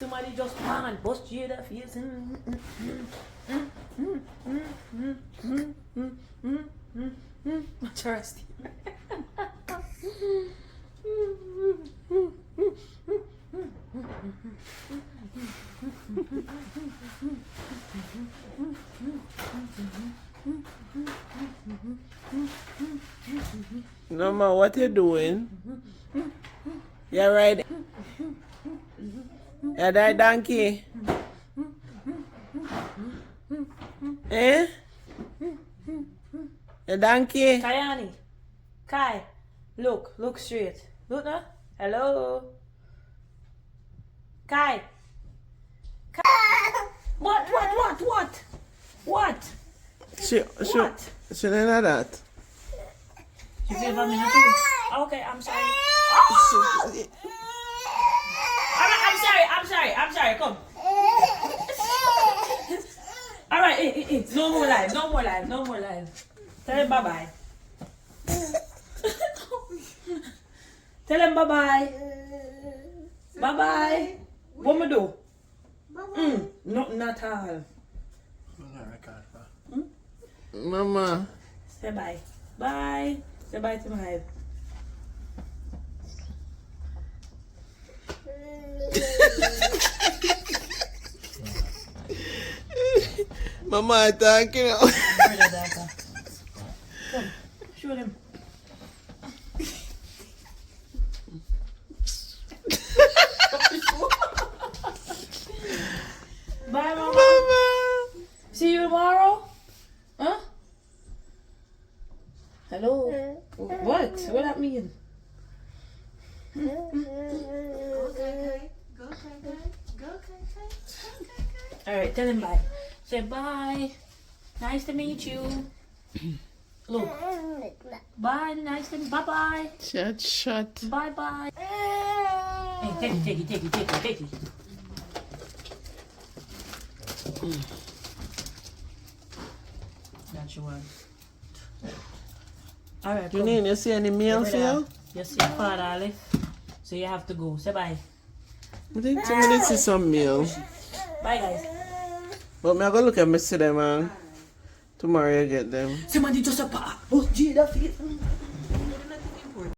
Somebody just bang and bust Jada face. Interesting. Mama, what you doing? You right? You that donkey? Eh? The donkey? Kayani. Kai. Look straight. Look now. Hello. Kai. What? She What? didn't know that. You feel for me now too? Okay, I'm sorry. I'm sorry. Come. All right, no more live. Tell him bye-bye. Tell him bye-bye. Bye-bye. What me do? Nothing at all. Mama. Say bye. Bye. Say bye to my hive. Mama, thank you. Come, show them. Bye, Mama. Mama. See you tomorrow? Huh? Hello? What? What that mean? Go, Kai. Alright, tell him bye. Say bye. Nice to meet you. Look. Bye, nice to bye-bye. Shut. Bye-bye. Hey, take it. That's your one. Alright, You need to see any meal for you? You see your father left, so you have to go. Say bye. I think somebody see some meal. Bye, guys. But me I go look at me see them and tomorrow you get them. Somebody just a pop. Oh, Jada face.